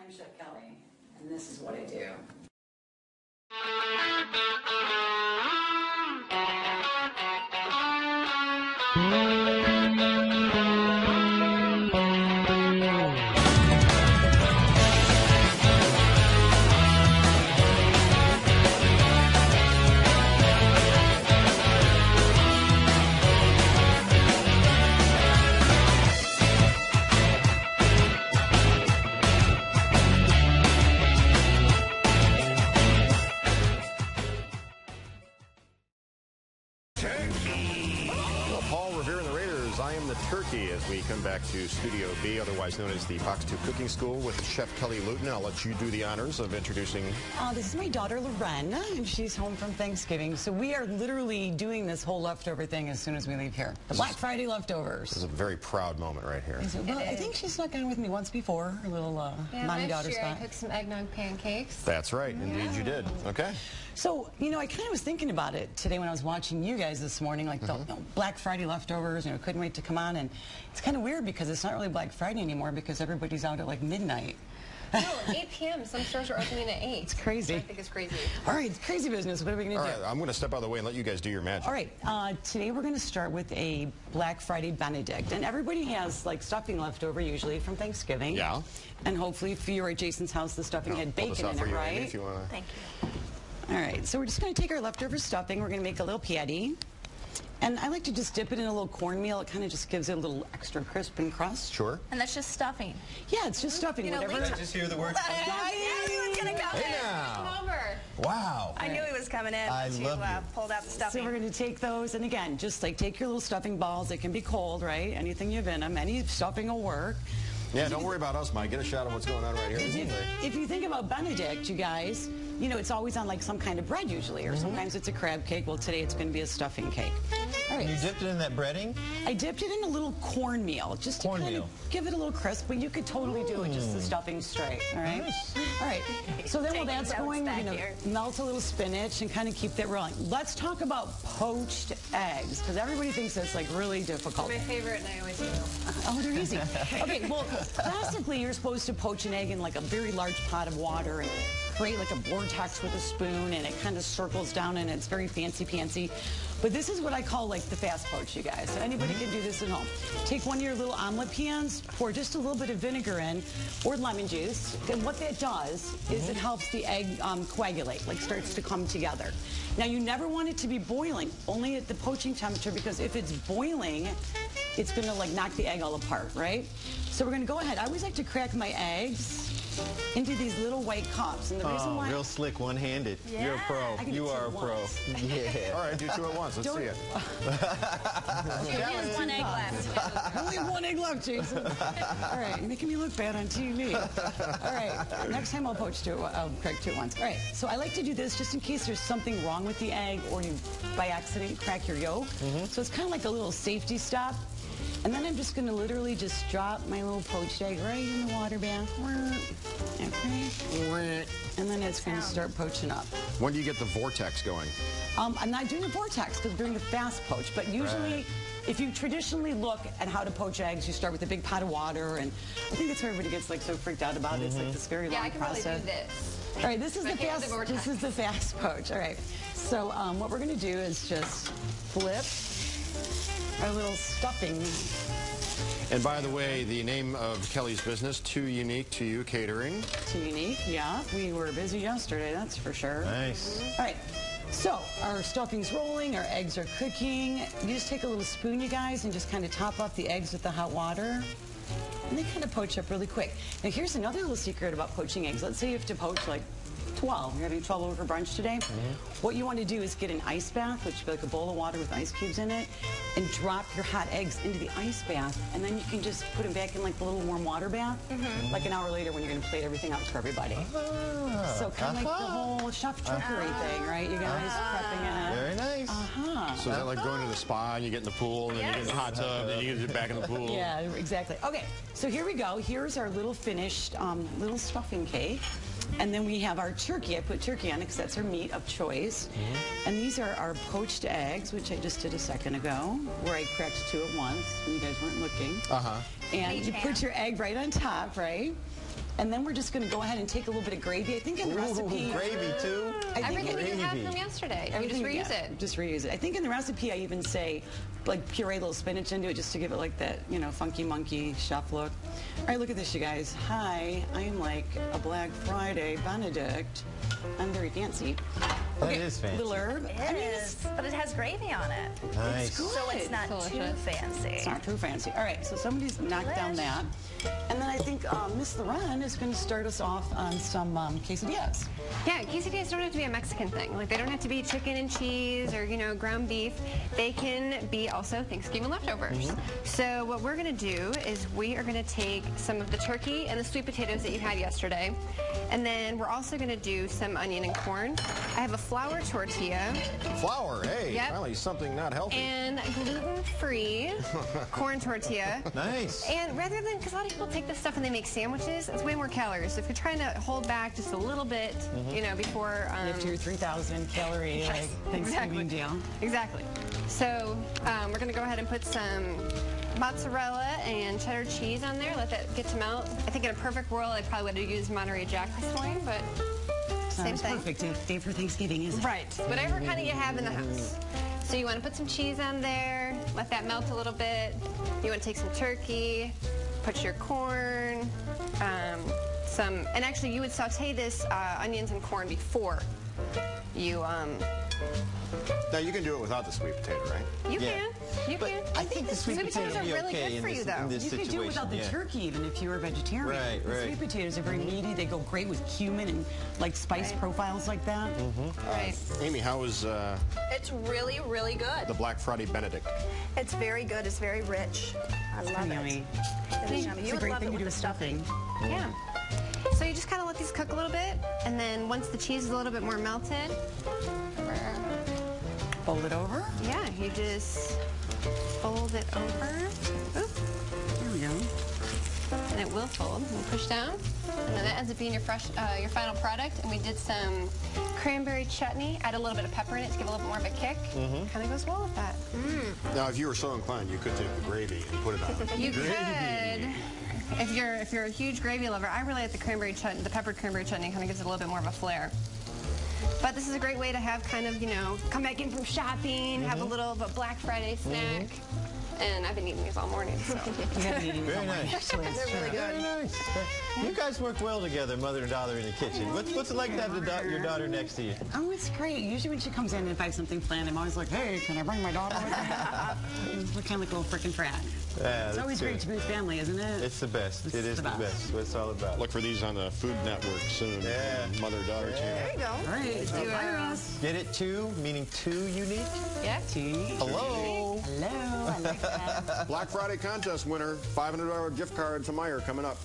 I'm Chef Kelly, and this is what I do. I am the turkey as we come back to Studio B, otherwise known as the Fox 2 Cooking School with Chef Kelly Luton. I'll let you do the honors of introducing. This is my daughter, Loren, and she's home from Thanksgiving. So we are literally doing this whole leftover thing as soon as we leave here. The Black Friday leftovers. This is a very proud moment right here. Well, I think she snuck in with me once before, her little mommy-daughter spot. I cooked some eggnog pancakes. That's right. Indeed you did. Okay. So, you know, I kind of was thinking about it today when I was watching you guys this morning, like the Black Friday leftovers, you know, couldn't wait to come on. And it's kind of weird because it's not really Black Friday anymore because everybody's out at like midnight. No, 8 p.m. Some stores are opening at 8. It's crazy. I think it's crazy. All right, it's crazy business. What are we going to do? All right, I'm going to step out of the way and let you guys do your magic. All right, today we're going to start with a Black Friday Benedict. And everybody has like stuffing left over usually from Thanksgiving. Yeah. And hopefully if you were at Jason's house, the stuffing had bacon in it, right? If you wanna... Thank you. All right, so we're just going to take our leftover stuffing. We're going to make a little patty. And I like to just dip it in a little cornmeal. It kind of just gives it a little extra crisp and crust. Sure. And that's just stuffing. Yeah, it's just stuffing. You know, whatever. I just hear the word. Hey now. Come over. Wow. I knew he was coming in. I love you. Pulled out the stuffing. So we're going to take those, and again, just like take your little stuffing balls. It can be cold, right? Anything you have in them. Any stuffing will work. Yeah, don't worry about us, Mike. Get a shot of what's going on right here. If you think about Benedict, you guys, you know, it's always on like some kind of bread usually, or sometimes it's a crab cake. Well, today it's going to be a stuffing cake. All right. You dipped it in that breading? I dipped it in a little cornmeal, just to kind of give it a little crisp, but you could totally do it just the stuffing straight, all right? Nice. All right, so then while that's going, we're going to melt a little spinach and kind of keep that rolling. Let's talk about poached eggs, because everybody thinks that's like really difficult. My favorite, and I always do. Oh, they're easy. Okay, well, classically, you're supposed to poach an egg in like a very large pot of water and create like a vortex with a spoon, and it kind of circles down, and it's very fancy-pantsy. But this is what I call like the fast poach, you guys. So anybody can do this at home. Take one of your little omelet pans, pour just a little bit of vinegar in, or lemon juice. And what that does is it helps the egg coagulate, like starts to come together. Now you never want it to be boiling, only at the poaching temperature, because if it's boiling, it's gonna like knock the egg all apart, right? So we're gonna go ahead. I always like to crack my eggs into these little white cups. And the reason why... real slick, one-handed. Yeah. You're a pro. You are a pro. Yeah. All right, do two at once. Let's see it. She only has one egg left. Only one egg left, Jason. All right, you're making me look bad on TV. All right, next time I'll crack two at once. All right, so I like to do this just in case there's something wrong with the egg or you, by accident, crack your yolk. So it's kind of like a little safety stop. And then I'm just going to literally just drop my little poached egg right in the water bath. Okay. And then it's going to start poaching up. When do you get the vortex going? I'm not doing the vortex because I'm doing the fast poach. But usually, if you traditionally look at how to poach eggs, you start with a big pot of water. And I think that's where everybody gets like so freaked out about it. It's like this very long process. Yeah, I can really do this. All right, this is the fast poach. All right. So what we're going to do is just flip our little stuffing. And by the way, the name of Kelly's business, Too Unique to You Catering. Too Unique, yeah. We were busy yesterday, that's for sure. Nice. All right, so our stuffing's rolling, our eggs are cooking. You just take a little spoon, you guys, and just kind of top off the eggs with the hot water. And they kind of poach up really quick. Now here's another little secret about poaching eggs. Let's say you have to poach like 12. You're having 12 over for brunch today. What you want to do is get an ice bath, which would be like a bowl of water with ice cubes in it, and drop your hot eggs into the ice bath, and then you can just put them back in like the little warm water bath, like an hour later when you're going to plate everything out for everybody. So kind of like the whole chef trickery thing, right? You guys prepping it. Very nice. So is that like going to the spa and you get in the pool and then you get in the hot tub and then you get back in the pool? Yeah, exactly. Okay, so here we go. Here's our little finished little stuffing cake. And then we have our turkey. I put turkey on it because that's our meat of choice. And these are our poached eggs, which I just did a second ago, where I cracked two at once when you guys weren't looking. And you put your egg right on top, right? And then we're just going to go ahead and take a little bit of gravy. I think in the recipe... Gravy, too? Everything you have from yesterday. You just reuse it. Just reuse it. I think in the recipe I even say, like, puree a little spinach into it just to give it, like, that, you know, funky monkey chef look. All right, look at this, you guys. Hi, I am like a Black Friday Benedict. I'm very fancy. That is fancy. Little herb. It is, but it has gravy on it. Nice. It's good. So it's not too fancy. It's not too fancy. All right, so somebody's knocked down that. And then I think Miss Loren is going to start us off on some quesadillas. Yeah, quesadillas don't have to be a Mexican thing. Like, they don't have to be chicken and cheese or, you know, ground beef. They can be also Thanksgiving leftovers. So what we're going to do is we are going to take some of the turkey and the sweet potatoes that you had yesterday. And then we're also going to do some onion and corn. I have a flour tortilla. Flour, hey, Yep. finally something not healthy. And gluten-free corn tortilla. Nice. And rather than, because a lot of people take this stuff and they make sandwiches, it's way more calories. So if you're trying to hold back just a little bit, you know, before... You have your 3,000 calorie like, Thanksgiving deal. Exactly. So we're going to go ahead and put some mozzarella and cheddar cheese on there. Let that get to melt. I think in a perfect world, I probably would have used Monterey Jack this morning, but same Sounds thing. perfect. Day for Thanksgiving, isn't it? Right. Whatever kind of you have in the house. So you want to put some cheese on there, let that melt a little bit. You want to take some turkey, put your corn, and actually you would saute this onions and corn before you Now, you can do it without the sweet potato, right? You Yeah. can. You But can. I think the sweet potatoes potato are would be really okay good for you, though. in this You could situation. do it without the yeah. turkey even if you were a vegetarian. Right, The right. sweet potatoes are very meaty. They go great with cumin and like spice profiles like that. Right. Amy, how was It's really, really good. the Black Friday Benedict? It's very good. It's very rich. I love it. Yummy. It is yummy. It's You a would great love thing it to do with the with stuffing. stuffing. Yeah. So you just kind of let these cook a little bit, and then once the cheese is a little bit more melted, Fold it over. yeah, you just fold it over. Oop. There we go. And it will fold and push down. And then that ends up being your your final product. And we did some cranberry chutney. Add a little bit of pepper in it to give a little bit more of a kick. Kind of goes well with that. Now, if you were so inclined, you could take the gravy and put it on. You could. If you're a huge gravy lover, I really like the cranberry chutney. The peppered cranberry chutney kind of gives it a little bit more of a flair. But this is a great way to have kind of, you know, come back in from shopping, have a little of a Black Friday snack. And I've been eating these all morning, so. You have eating Very nice. Actually, it's true. Very nice. You guys work well together, mother and daughter in the kitchen. What's it like to have your daughter next to you? Oh, it's great. Usually when she comes in and if I have something planned, I'm always like, hey, can I bring my daughter with me? We're kind of like a little frickin' frat. Yeah, It's always great to be with family, isn't it? It's the best. It is the best. What it's all about. Look for these on the Food Network soon. Yeah. Mother-daughter team. There you go. All right. do Fire a- us. Get it two, meaning two unique? Yeah. Hello. Hello. I like that. Black Friday contest winner, $500 gift card to Meijer coming up.